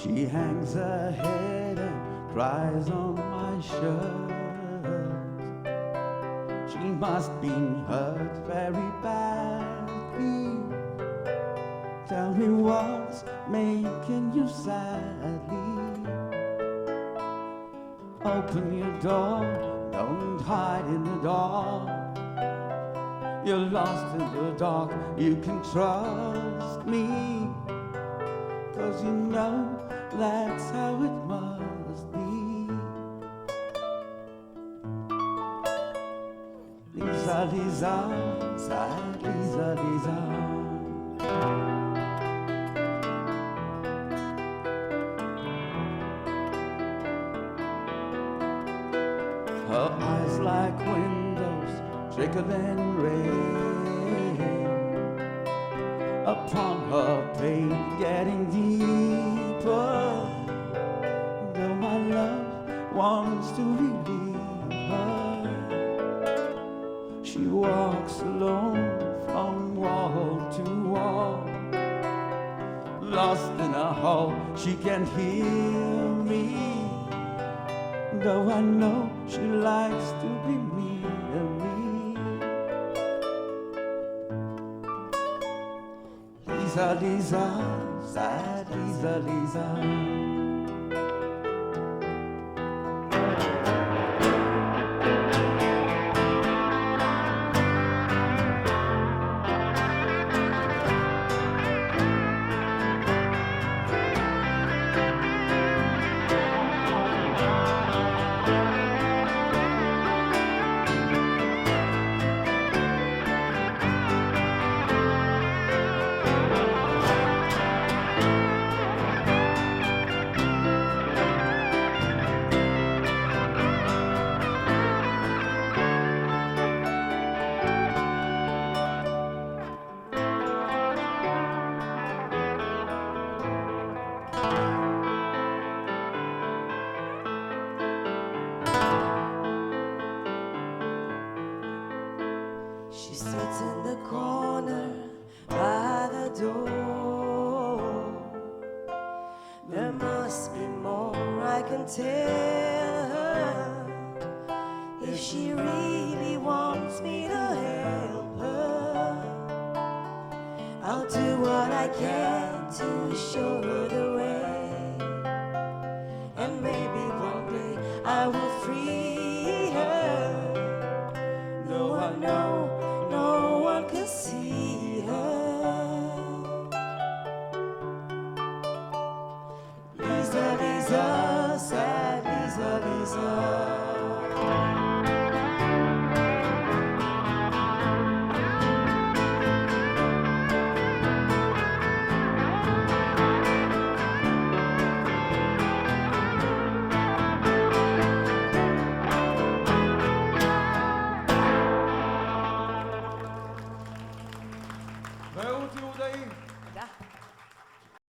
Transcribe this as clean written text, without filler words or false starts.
She hangs her head and cries on my shirt. She must be hurt very badly. Tell me what's making you sadly. Open your door, don't hide in the dark. You're lost in the dark, you can trust me. 'Cause you know that's how it must be. Lisa, Lisa, sad Lisa, Lisa. Her eyes like windows, trickling rain upon her pain, getting deeper. Though my love wants to relieve her, she walks alone from wall to wall. Lost in a hole, she can't hear me. Though I know she likes to be near me. Lisa, Lisa, sad Lisa, Lisa. She sits in the corner by the door. There must be more I can tell her if she really wants me to help her. I'll do what I can to show her the